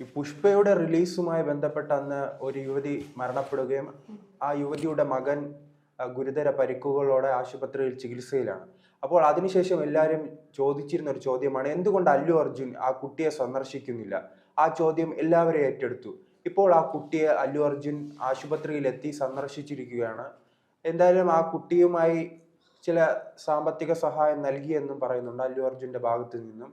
ഈ പുഷ്പയുടെ റിലീസുമായി ബന്ധപ്പെട്ട് അന്ന് ഒരു യുവതി മരണപ്പെടുകയും ആ യുവതിയുടെ മകൻ ഗുരുതര പരിക്കുകളോടെ ആശുപത്രിയിൽ ചികിത്സയിലാണ്. അപ്പോൾ അതിനുശേഷം എല്ലാവരും ചോദിച്ചിരുന്ന ഒരു ചോദ്യമാണ്, എന്തുകൊണ്ട് അല്ലു അർജുൻ ആ കുട്ടിയെ സന്ദർശിക്കുന്നില്ല? ആ ചോദ്യം എല്ലാവരും ഏറ്റെടുത്തു. ഇപ്പോൾ ആ കുട്ടിയെ അല്ലു അർജുൻ ആശുപത്രിയിൽ എത്തി സന്ദർശിച്ചിരിക്കുകയാണ്. എന്തായാലും ആ കുട്ടിയുമായി ചില സാമ്പത്തിക സഹായം നൽകിയെന്നും പറയുന്നുണ്ട് അല്ലു അർജുന്റെ ഭാഗത്തു നിന്നും.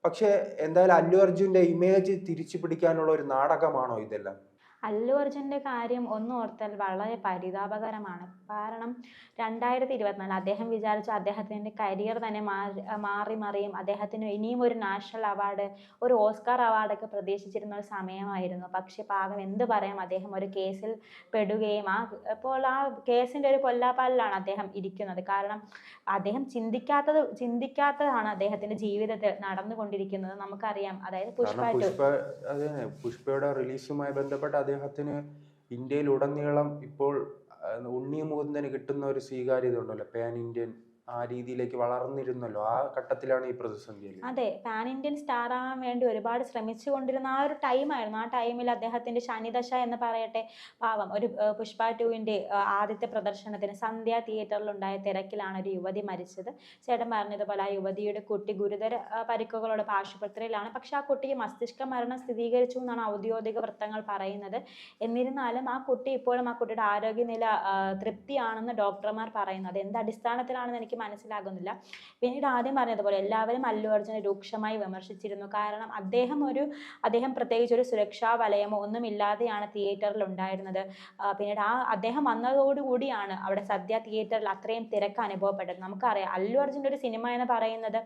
പക്ഷെ എന്തായാലും അല്ലു അർജുന്റെ ഇമേജ് തിരിച്ചു പിടിക്കാനുള്ള ഒരു നാടകമാണോ ഇതെല്ലാം? അല്ലു അർജുൻ്റെ കാര്യം ഓർത്താൽ വളരെ പരിതാപകരമാണ്. കാരണം 2024 അദ്ദേഹം വിചാരിച്ചു അദ്ദേഹത്തിൻ്റെ കരിയർ തന്നെ മാറി മറിയും. അദ്ദേഹത്തിന് ഇനിയും ഒരു നാഷണൽ അവാർഡ്, ഒരു ഓസ്കാർ അവാർഡൊക്കെ പ്രതീക്ഷിച്ചിരുന്ന ഒരു സമയമായിരുന്നു. പക്ഷെ പാവം എന്ത് പറയാം, അദ്ദേഹം ഒരു കേസിൽ പെടുകയും അപ്പോൾ ആ കേസിൻ്റെ ഒരു പൊല്ലാപ്പാലിലാണ് അദ്ദേഹം ഇരിക്കുന്നത്. കാരണം അദ്ദേഹം ചിന്തിക്കാത്തതാണ് അദ്ദേഹത്തിൻ്റെ ജീവിതത്തിൽ നടന്നുകൊണ്ടിരിക്കുന്നത്. നമുക്കറിയാം, അതായത് പുഷ്പയുടെ റിലീസുമായി ബന്ധപ്പെട്ട് അദ്ദേഹത്തിന് ഇന്ത്യയിലുടനീളം ഇപ്പോൾ ഉണ്ണി മുകുന്ദന് കിട്ടുന്ന ഒരു സ്വീകാര്യത ഉണ്ടല്ലോ, പാൻ ഇന്ത്യൻ ആ രീതിയിലേക്ക് വളർന്നിരുന്നല്ലോ. ആ ഘട്ടത്തിലാണ് ഈ പ്രതിസന്ധി. അതെ, പാൻ ഇന്ത്യൻ സ്റ്റാർ ആവാൻ വേണ്ടി ഒരുപാട് ശ്രമിച്ചുകൊണ്ടിരുന്ന ആ ഒരു ടൈമായിരുന്നു. ആ ടൈമിൽ അദ്ദേഹത്തിന്റെ ശനിദശ എന്ന് പറയട്ടെ, പാവം ഒരു പുഷ്പ 2 ആദ്യത്തെ പ്രദർശനത്തിന് സന്ധ്യ തിയേറ്ററിലുണ്ടായ തിരക്കിലാണ് ഒരു യുവതി മരിച്ചത്. ചേട്ടൻ പറഞ്ഞതുപോലെ ആ യുവതിയുടെ കുട്ടി ഗുരുതര പരിക്കുകളോട് ആശുപത്രിയിലാണ്. പക്ഷെ ആ കുട്ടിക്ക് മസ്തിഷ്ക മരണം സ്ഥിരീകരിച്ചു എന്നാണ് ഔദ്യോഗിക വൃത്തങ്ങൾ പറയുന്നത്. എന്നിരുന്നാലും ആ കുട്ടി ഇപ്പോഴും ആ കുട്ടിയുടെ ആരോഗ്യനില തൃപ്തിയാണെന്ന് ഡോക്ടർമാർ പറയുന്നു. അത് എന്ത് അടിസ്ഥാനത്തിലാണെന്ന് എനിക്ക് മനസ്സിലാകുന്നില്ല. പിന്നീട് ആദ്യം പറഞ്ഞതുപോലെ എല്ലാവരും അല്ലു അർജുനെ രൂക്ഷമായി വിമർശിച്ചിരുന്നു. കാരണം അദ്ദേഹം പ്രത്യേകിച്ച് ഒരു സുരക്ഷാ വലയമോ ഒന്നുമില്ലാതെയാണ് തിയേറ്ററിൽ ഉണ്ടായിരുന്നത്. പിന്നീട് അദ്ദേഹം വന്നതോടുകൂടിയാണ് അവിടെ സദ്യ തിയേറ്ററിൽ അത്രയും തിരക്ക് അനുഭവപ്പെട്ടത്. നമുക്കറിയാം, അല്ലു അർജുൻ്റെ ഒരു സിനിമ എന്ന് പറയുന്നത്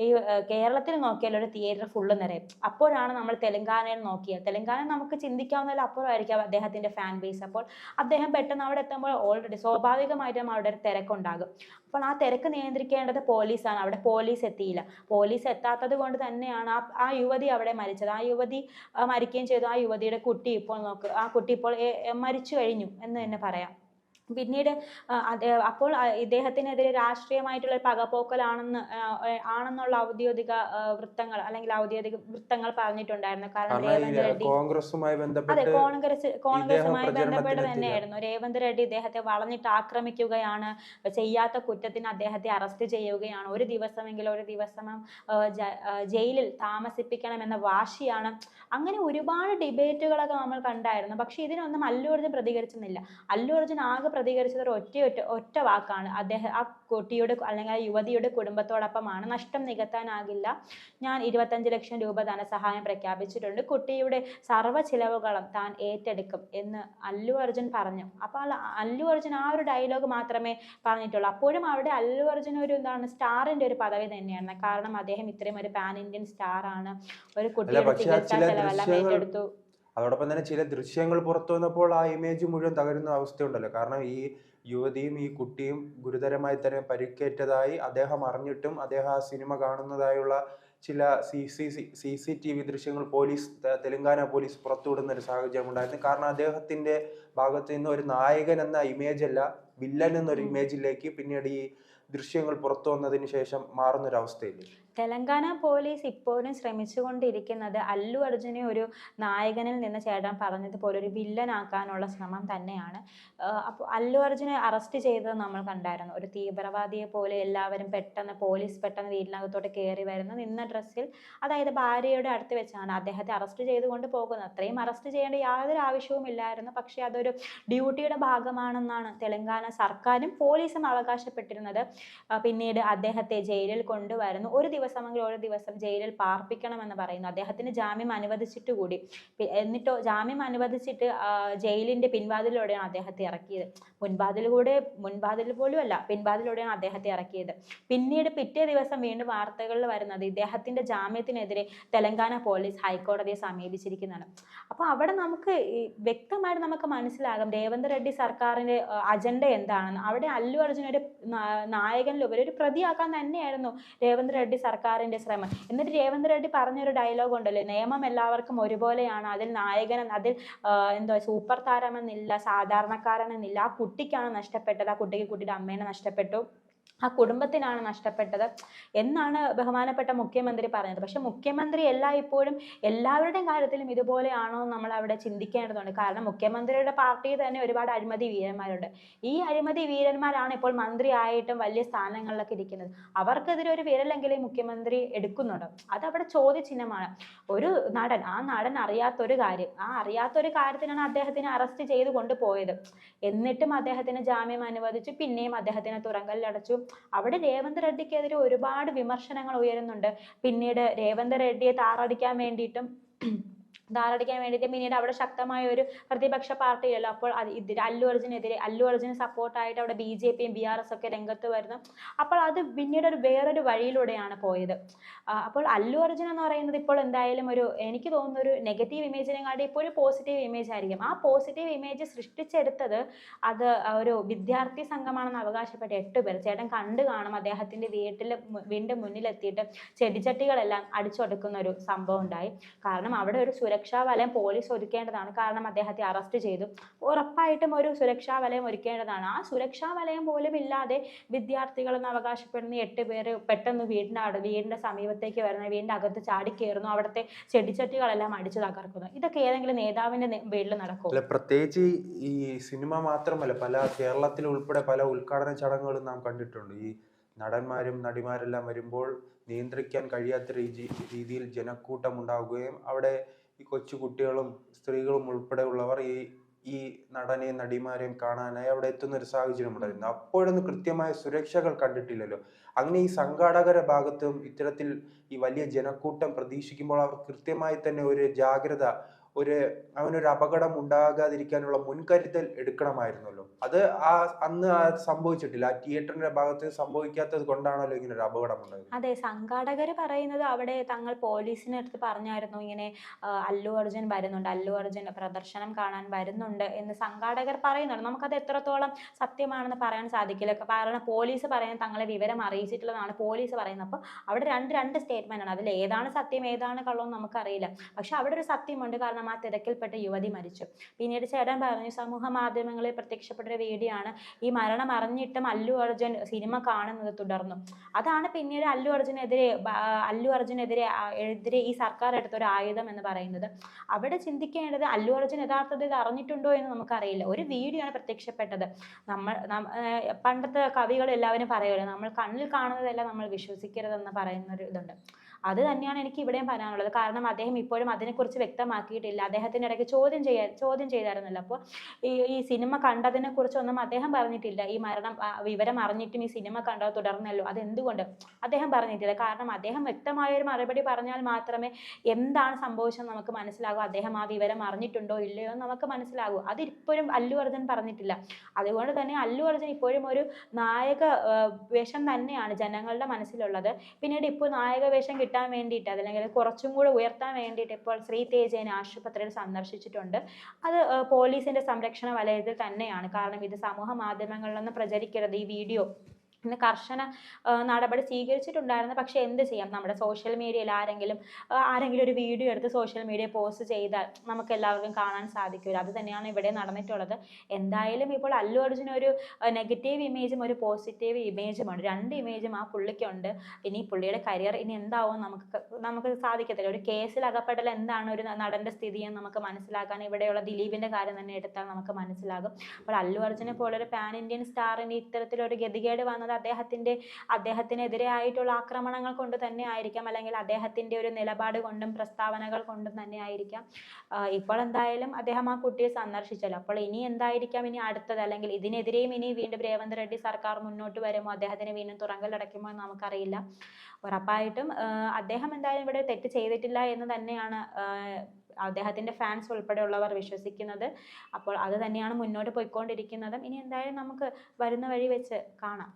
ഈ കേരളത്തിൽ നോക്കിയാൽ ഒരു തിയേറ്റർ ഫുള്ള് നിറയും. അപ്പോഴാണ് നമ്മൾ തെലങ്കാനയിൽ നോക്കിയാൽ, തെലങ്കാന നമുക്ക് ചിന്തിക്കാവുന്നതിൽ അപ്പുറമായിരിക്കും അദ്ദേഹത്തിന്റെ ഫാൻ ബേസ്. അപ്പോൾ അദ്ദേഹം പെട്ടെന്ന് അവിടെ എത്തുമ്പോൾ ഓൾറെഡി സ്വാഭാവികമായിട്ടും അവിടെ ഒരു തിരക്കുണ്ടാകും. അപ്പോൾ ആ തിരക്ക് നിയന്ത്രിക്കേണ്ടത് പോലീസാണ്. അവിടെ പോലീസ് എത്തിയില്ല. പോലീസ് എത്താത്തത് കൊണ്ട് തന്നെയാണ് ആ യുവതി അവിടെ മരിച്ചത്. ആ യുവതി മരിക്കുകയും ചെയ്തു. ആ യുവതിയുടെ കുട്ടി ആ കുട്ടി ഇപ്പോൾ മരിച്ചു കഴിഞ്ഞു എന്ന് തന്നെ പറയാം. പിന്നീട് അപ്പോൾ ഇദ്ദേഹത്തിനെതിരെ രാഷ്ട്രീയമായിട്ടുള്ള ആണെന്നുള്ള ഔദ്യോഗിക വൃത്തങ്ങൾ അല്ലെങ്കിൽ ഔദ്യോഗിക വൃത്തങ്ങൾ പറഞ്ഞിട്ടുണ്ടായിരുന്നു. കാരണം രേവന്ത് റെഡ്ഡി കോൺഗ്രസുമായി ബന്ധപ്പെട്ട് തന്നെയായിരുന്നു. രേവന്ത് റെഡ്ഡി ഇദ്ദേഹത്തെ വളഞ്ഞിട്ട് ആക്രമിക്കുകയാണ്, ചെയ്യാത്ത കുറ്റത്തിന് അദ്ദേഹത്തെ അറസ്റ്റ് ചെയ്യുകയാണ്, ഒരു ദിവസം ജയിലിൽ താമസിപ്പിക്കണമെന്ന വാശിയാണ്. അങ്ങനെ ഒരുപാട് ഡിബേറ്റുകളൊക്കെ നമ്മൾ കണ്ടായിരുന്നു. പക്ഷെ ഇതിനൊന്നും അല്ലു അർജുൻ പ്രതികരിച്ചിരുന്നില്ല. അല്ലു അർജുൻ ആകെ പ്രതികരിച്ചത് ഒറ്റ വാക്കാണ്. അദ്ദേഹം ആ കുട്ടിയുടെ അല്ലെങ്കിൽ ആ യുവതിയുടെ കുടുംബത്തോടൊപ്പമാണ്. നഷ്ടം നികത്താനാകില്ല, ഞാൻ 25 ലക്ഷം രൂപ ധനസഹായം പ്രഖ്യാപിച്ചിട്ടുണ്ട്, കുട്ടിയുടെ സർവ്വ ചിലവുകളും താൻ ഏറ്റെടുക്കും എന്ന് അല്ലു അർജുൻ പറഞ്ഞു. അപ്പോൾ അല്ലു അർജുൻ ആ ഒരു ഡയലോഗ് മാത്രമേ പറഞ്ഞിട്ടുള്ളൂ. അപ്പോഴും അവിടെ അല്ലു അർജുൻ ഒരു സ്റ്റാറിന്റെ ഒരു പദവി തന്നെയാണ്. കാരണം അദ്ദേഹം ഇത്രയും ഒരു പാൻ ഇന്ത്യൻ സ്റ്റാർ ആണ്. ഒരു കുട്ടിയുടെ ചികിത്സാ ചെലവെല്ലാം ഏറ്റെടുത്തു. അതോടൊപ്പം തന്നെ ചില ദൃശ്യങ്ങൾ പുറത്തു വന്നപ്പോൾ ആ ഇമേജ് മുഴുവൻ തകരുന്ന അവസ്ഥയുണ്ടല്ലോ. കാരണം ഈ യുവതിയും ഈ കുട്ടിയും ഗുരുതരമായി തന്നെ പരിക്കേറ്റതായി അദ്ദേഹം അറിഞ്ഞിട്ടും അദ്ദേഹം ആ സിനിമ കാണുന്നതായുള്ള ചില CCTV ദൃശ്യങ്ങൾ തെലങ്കാന പോലീസ് പുറത്തുവിടുന്ന ഒരു സാഹചര്യം ഉണ്ടായിരുന്നു. കാരണം അദ്ദേഹത്തിന്റെ ഭാഗത്ത് നിന്ന് ഒരു നായകൻ എന്ന ഇമേജ് അല്ല, വില്ലൻ എന്നൊരു ഇമേജിലേക്ക് പിന്നീട് ഈ ദൃശ്യങ്ങൾ പുറത്തു വന്നതിന് ശേഷം മാറുന്നൊരവസ്ഥയില്ലേ? തെലങ്കാന പോലീസ് ഇപ്പോഴും ശ്രമിച്ചുകൊണ്ടിരിക്കുന്നത് അല്ലു അർജുനെ ഒരു നായകനിൽ നിന്ന് ചേട്ടൻ പറഞ്ഞതുപോലെ ഒരു വില്ലനാക്കാനുള്ള ശ്രമം തന്നെയാണ്. അപ്പോൾ അല്ലു അർജുനെ അറസ്റ്റ് ചെയ്തത് നമ്മൾ കണ്ടായിരുന്നു. ഒരു തീവ്രവാദിയെ പോലെ എല്ലാവരും പോലീസ് പെട്ടെന്ന് വീട്ടിനകത്തോട്ട് കയറി വരുന്നു. നിന്ന ഡ്രസ്സിൽ, അതായത് ഭാര്യയുടെ അടുത്ത് വെച്ചാണ് അദ്ദേഹത്തെ അറസ്റ്റ് ചെയ്തുകൊണ്ട് പോകുന്നത്. അത്രയും അറസ്റ്റ് ചെയ്യേണ്ട യാതൊരു ആവശ്യവും ഇല്ലായിരുന്നു. പക്ഷേ അതൊരു ഡ്യൂട്ടിയുടെ ഭാഗമാണെന്നാണ് തെലങ്കാന സർക്കാരും പോലീസും അവകാശപ്പെട്ടിരുന്നത്. പിന്നീട് അദ്ദേഹത്തെ ജയിലിൽ കൊണ്ടുവരുന്നു. ഒരു ദിവസം ജയിലിൽ പാർപ്പിക്കണമെന്ന് പറയുന്നു. അദ്ദേഹത്തിന് ജാമ്യം അനുവദിച്ചിട്ട് കൂടി. എന്നിട്ടോ ജാമ്യം അനുവദിച്ചിട്ട് ജയിലിന്റെ പിൻവാതിലൂടെയാണ് അദ്ദേഹത്തെ ഇറക്കിയത്. മുൻവാതിൽ പോലും അല്ല, പിൻവാതിലൂടെയാണ് അദ്ദേഹത്തെ ഇറക്കിയത്. പിന്നീട് പിറ്റേ ദിവസം വീണ്ടും വാർത്തകളിൽ വരുന്നത് ഇദ്ദേഹത്തിന്റെ ജാമ്യത്തിനെതിരെ തെലങ്കാന പോലീസ് ഹൈക്കോടതിയെ സമീപിച്ചിരിക്കുന്നതാണ്. അപ്പൊ അവിടെ വ്യക്തമായിട്ട് നമുക്ക് മനസ്സിലാകും രേവന്ത് റെഡ്ഡി സർക്കാരിന്റെ അജണ്ട എന്താണെന്ന്. അവിടെ അല്ലു അർജുൻ ഒരു നായകനിലുപരി ഒരു പ്രതിയാക്കാൻ തന്നെയായിരുന്നു രേവന്ത് റെഡ്ഡി സർക്കാരിന്റെ ശ്രമം. എന്നിട്ട് രേവന്ത് റെഡ്ഡി പറഞ്ഞൊരു ഡയലോഗ് ഉണ്ടല്ലോ, നിയമം എല്ലാവർക്കും ഒരുപോലെയാണ്, അതിൽ സൂപ്പർ താരമെന്നില്ല, സാധാരണക്കാരനെന്നില്ല. ആ കുട്ടിക്കാണ് നഷ്ടപ്പെട്ടത്, ആ കുട്ടിയുടെ അമ്മേനെ നഷ്ടപ്പെട്ടു. ആ കുടുംബത്തിനാണ് നഷ്ടപ്പെട്ടത് എന്നാണ് ബഹുമാനപ്പെട്ട മുഖ്യമന്ത്രി പറഞ്ഞത്. പക്ഷെ മുഖ്യമന്ത്രി എല്ലായ്പ്പോഴും എല്ലാവരുടെയും കാര്യത്തിലും ഇതുപോലെയാണോ നമ്മൾ അവിടെ ചിന്തിക്കേണ്ടതുണ്ട്. കാരണം മുഖ്യമന്ത്രിയുടെ പാർട്ടിയിൽ തന്നെ ഒരുപാട് അഴിമതി വീരന്മാരുണ്ട്. ഈ അഴിമതി വീരന്മാരാണ് ഇപ്പോൾ മന്ത്രിയായിട്ടും വലിയ സ്ഥാനങ്ങളിലൊക്കെ ഇരിക്കുന്നത്. അവർക്കെതിരെ ഒരു വിരലെങ്കിലും മുഖ്യമന്ത്രി എടുക്കുന്നുണ്ട്. അതവിടെ ചോദ്യചിഹ്നമാണ്. ഒരു നടൻ, ആ നടൻ അറിയാത്തൊരു കാര്യം, ആ അറിയാത്തൊരു കാര്യത്തിനാണ് അദ്ദേഹത്തിനെ അറസ്റ്റ് ചെയ്ത് കൊണ്ടുപോയത്. എന്നിട്ടും അദ്ദേഹത്തിന് ജാമ്യം അനുവദിച്ചു, പിന്നെയും അദ്ദേഹത്തിനെ തുറങ്കലിലടച്ചു. അവിടെ രേവന്ത് റെഡ്ഡിക്കെതിരെ ഒരുപാട് വിമർശനങ്ങൾ ഉയരുന്നുണ്ട്. പിന്നീട് രേവന്ത് റെഡ്ഡിയെ താറടിക്കാൻ വേണ്ടിയിട്ട് പിന്നീട് അവിടെ ശക്തമായ ഒരു പ്രതിപക്ഷ പാർട്ടിയല്ലോ. അപ്പോൾ അല്ലു അർജുന് സപ്പോർട്ടായിട്ട് അവിടെ BJPയും BRS ഒക്കെ രംഗത്ത് വരുന്നു. അപ്പോൾ അത് പിന്നീട് വേറൊരു വഴിയിലൂടെയാണ് പോയത്. അപ്പോൾ അല്ലു അർജുൻ എന്ന് പറയുന്നത് ഇപ്പോൾ എന്തായാലും എനിക്ക് തോന്നുന്ന ഒരു നെഗറ്റീവ് ഇമേജിനെക്കാട്ടി ഇപ്പോൾ ഒരു പോസിറ്റീവ് ഇമേജ് ആയിരിക്കും. ആ പോസിറ്റീവ് ഇമേജ് സൃഷ്ടിച്ചെടുത്തത് അത് ഒരു വിദ്യാർത്ഥി സംഘമാണെന്ന് അവകാശപ്പെട്ട 8 പേർ. ചേട്ടൻ കണ്ടു കാണും, അദ്ദേഹത്തിന്റെ വീടിന്റെ മുന്നിലെത്തിയിട്ട് ചെടിച്ചട്ടികളെല്ലാം അടിച്ചൊടുക്കുന്ന ഒരു സംഭവം ഉണ്ടായി. കാരണം അവിടെ ഒരു സുരക്ഷാ വലയം പോലീസ് ഒരുക്കേണ്ടതാണ്. കാരണം അദ്ദേഹത്തെ അറസ്റ്റ് ചെയ്തു. ഉറപ്പായിട്ടും ഒരു സുരക്ഷാ വലയം ഒരുക്കേണ്ടതാണ്. ആ സുരക്ഷാ വലയം പോലും ഇല്ലാതെ വിദ്യാർത്ഥികൾ എന്ന് അവകാശപ്പെടുന്ന 8 പേര് പെട്ടെന്ന് വീടിന്റെ സമീപത്തേക്ക് വരുന്ന, വീടിന്റെ അകത്ത് ചാടിക്കയറുന്നു, അവിടുത്തെ ചെടിച്ചട്ടികളെല്ലാം അടിച്ചു തകർക്കുന്നു. ഇതൊക്കെ ഏതെങ്കിലും നേതാവിന്റെ വീട്ടിൽ നടക്കും? അല്ല, പ്രത്യേകിച്ച് ഈ സിനിമ മാത്രമല്ല, കേരളത്തിൽ ഉൾപ്പെടെ പല ഉദ്ഘാടന ചടങ്ങുകളും നാം കണ്ടിട്ടുണ്ട്. ഈ നടന്മാരും നടിമാരെല്ലാം വരുമ്പോൾ നിയന്ത്രിക്കാൻ കഴിയാത്ത രീതിയിൽ ജനക്കൂട്ടം ഉണ്ടാവുകയും അവിടെ ഈ കൊച്ചു കുട്ടികളും സ്ത്രീകളും ഉൾപ്പെടെയുള്ളവർ ഈ നടനെയും നടിമാരെയും കാണാനായി അവിടെ എത്തുന്ന ഒരു സാഹചര്യം ഉണ്ടായിരുന്നു. അപ്പോഴൊന്നും കൃത്യമായ സുരക്ഷകൾ കണ്ടിട്ടില്ലല്ലോ. അങ്ങനെ ഈ സംഘാടകരുടെ ഭാഗത്തും ഇത്തരത്തിൽ ഈ വലിയ ജനക്കൂട്ടം പ്രതീക്ഷിക്കുമ്പോൾ അവർ കൃത്യമായി തന്നെ ഒരു ജാഗ്രത, അവനൊരു അപകടം ഉണ്ടാകാതിരിക്കാനുള്ള മുൻകരുതൽ എടുക്കണമായിരുന്നല്ലോ. അത് അന്ന് സംഭവിച്ചിട്ടില്ല. ആ തിയേറ്ററിന്റെ ഭാഗത്ത് സംഭവിക്കാത്തത് കൊണ്ടാണല്ലോ ഇങ്ങനെ ഒരു അപകടം ഉണ്ടായത്. അതെ, സംഘാടകർ പറയുന്നത് അവിടെ തങ്ങൾ പോലീസിനെ അടുത്ത് പറഞ്ഞായിരുന്നു ഇങ്ങനെ അല്ലു അർജുൻ വരുന്നുണ്ട്, അല്ലു അർജുൻ പ്രദർശനം കാണാൻ വരുന്നുണ്ട് എന്ന് സംഘാടകർ പറയുന്നുണ്ട്. നമുക്കത് എത്രത്തോളം സത്യമാണെന്ന് പറയാൻ സാധിക്കില്ല. കാരണം പോലീസ് പറയുന്നത് തങ്ങളെ വിവരം അറിയിച്ചിട്ടുള്ളതാണ് പോലീസ് പറയുന്നത്. അപ്പോൾ അവിടെ രണ്ട് സ്റ്റേറ്റ്മെന്റ് ആണ്. അതിൽ ഏതാണ് സത്യം ഏതാണ് കള്ളമെന്ന് നമുക്കറിയില്ല. പക്ഷെ അവിടെ ഒരു സത്യമുണ്ട്. കാരണം ആ തിരക്കിൽപ്പെട്ട യുവതി മരിച്ചു. പിന്നീട് ചേട്ടൻ പറഞ്ഞു സമൂഹ മാധ്യമങ്ങളിൽ പ്രത്യക്ഷപ്പെട്ട ഒരു വീഡിയോ ആണ്. ഈ മരണം അറിഞ്ഞിട്ടും അല്ലു അർജുൻ സിനിമ കാണുന്നത് തുടർന്നു. അതാണ് പിന്നീട് അല്ലു അർജുനെതിരെ ഈ സർക്കാർ എടുത്ത ഒരു ആയുധം എന്ന് പറയുന്നത്. അവിടെ ചിന്തിക്കേണ്ടത് അല്ലു അർജുൻ യഥാർത്ഥത്തിൽ ഇത് അറിഞ്ഞിട്ടുണ്ടോ എന്ന് നമുക്കറിയില്ല. ഒരു വീഡിയോ ആണ് പ്രത്യക്ഷപ്പെട്ടത്. പണ്ടത്തെ കവികൾ എല്ലാവരും പറയുമല്ലോ, നമ്മൾ കണ്ണിൽ കാണുന്നതെല്ലാം നമ്മൾ വിശ്വസിക്കരുതെന്ന് പറയുന്ന ഒരു ഇതുണ്ട്. അത് തന്നെയാണ് എനിക്ക് ഇവിടെയും പറയാനുള്ളത്. കാരണം അദ്ദേഹം ഇപ്പോഴും അതിനെക്കുറിച്ച് വ്യക്തമാക്കിയിട്ടില്ല. അദ്ദേഹത്തിൻ്റെ ഇടയ്ക്ക് ചോദ്യം ചെയ്തായിരുന്നല്ലോ. അപ്പോൾ ഈ സിനിമ കണ്ടതിനെ കുറിച്ചൊന്നും അദ്ദേഹം പറഞ്ഞിട്ടില്ല. ഈ വിവരം അറിഞ്ഞിട്ടും ഈ സിനിമ കണ്ടത് തുടർന്നല്ലോ, അതെന്തുകൊണ്ട് അദ്ദേഹം പറഞ്ഞിട്ടില്ല. കാരണം അദ്ദേഹം വ്യക്തമായ ഒരു മറുപടി പറഞ്ഞാൽ മാത്രമേ എന്താണ് സംഭവിച്ചതെന്ന് നമുക്ക് മനസ്സിലാകൂ. അദ്ദേഹം ആ വിവരം അറിഞ്ഞിട്ടുണ്ടോ ഇല്ലയോ എന്ന് നമുക്ക് മനസ്സിലാകൂ. അതിപ്പോഴും അല്ലു അർജുൻ പറഞ്ഞിട്ടില്ല. അതുകൊണ്ട് തന്നെ അല്ലു അർജുൻ ഇപ്പോഴും ഒരു നായക വേഷം തന്നെയാണ് ജനങ്ങളുടെ മനസ്സിലുള്ളത്. പിന്നീട് ഇപ്പോൾ നായക വേഷം കിട്ടാൻ വേണ്ടിയിട്ട്, അതല്ലെങ്കിൽ കുറച്ചും കൂടെ ഉയർത്താൻ വേണ്ടിയിട്ട് ഇപ്പോൾ ശ്രീ തേജേനെ ആശുപത്രിയിൽ സന്ദർശിച്ചിട്ടുണ്ട്. അത് പോലീസിന്റെ സംരക്ഷണ വലയത്തിൽ തന്നെയാണ്. കാരണം ഇത് സമൂഹ മാധ്യമങ്ങളിലൊന്നും പ്രചരിക്കരുത് ഈ വീഡിയോ ഇന്ന് കർശന നടപടി സ്വീകരിച്ചിട്ടുണ്ടായിരുന്നു. പക്ഷെ എന്ത് ചെയ്യാം, നമ്മുടെ സോഷ്യൽ മീഡിയയിൽ ആരെങ്കിലും ഒരു വീഡിയോ എടുത്ത് സോഷ്യൽ മീഡിയ പോസ്റ്റ് ചെയ്താൽ നമുക്ക് എല്ലാവർക്കും കാണാൻ സാധിക്കില്ല. അത് തന്നെയാണ് ഇവിടെ നടന്നിട്ടുള്ളത്. എന്തായാലും ഇപ്പോൾ അല്ലു അർജുൻ ഒരു നെഗറ്റീവ് ഇമേജും ഒരു പോസിറ്റീവ് ഇമേജുമാണ്. 2 ഇമേജും ആ പുള്ളിക്കുണ്ട്. ഇനി പുള്ളിയുടെ കരിയർ ഇനി എന്താവും നമുക്ക് സാധിക്കത്തില്ല. ഒരു കേസിൽ അകപ്പെടൽ എന്താണ് ഒരു നടന്റെ സ്ഥിതി എന്ന് നമുക്ക് മനസ്സിലാക്കാൻ ഇവിടെയുള്ള ദിലീപിന്റെ കാര്യം തന്നെ എടുത്താൽ നമുക്ക് മനസ്സിലാകും. അപ്പോൾ അല്ലു അർജുനെ പോലൊരു പാൻ ഇന്ത്യൻ സ്റ്റാറിന് ഇത്തരത്തിലൊരു ഗതികേട് വന്നത് അദ്ദേഹത്തിനെതിരെ ആയിട്ടുള്ള ആക്രമണങ്ങൾ കൊണ്ട് തന്നെ ആയിരിക്കാം, അല്ലെങ്കിൽ അദ്ദേഹത്തിന്റെ ഒരു നിലപാട് കൊണ്ടും പ്രസ്താവനകൾ കൊണ്ടും തന്നെ ആയിരിക്കാം. ഇപ്പോൾ എന്തായാലും അദ്ദേഹം ആ കുട്ടിയെ സന്ദർശിച്ചല്ലോ. അപ്പോൾ ഇനി എന്തായിരിക്കാം ഇനി അടുത്തത്, അല്ലെങ്കിൽ ഇതിനെതിരെയും ഇനി വീണ്ടും രേവന്ത് റെഡ്ഡി സർക്കാർ മുന്നോട്ട് വരുമോ, അദ്ദേഹത്തിന് വീണ്ടും തുറങ്കലടയ്ക്കുമോ എന്ന് നമുക്കറിയില്ല. ഉറപ്പായിട്ടും അദ്ദേഹം എന്തായാലും ഇവിടെ തെറ്റ് ചെയ്തിട്ടില്ല എന്ന് തന്നെയാണ് അദ്ദേഹത്തിന്റെ ഫാൻസ് ഉൾപ്പെടെയുള്ളവർ വിശ്വസിക്കുന്നത്. അപ്പോൾ അത് തന്നെയാണ് മുന്നോട്ട് പോയിക്കൊണ്ടിരിക്കുന്നതും. ഇനി എന്തായാലും നമുക്ക് വരുന്ന വഴി വെച്ച് കാണാം.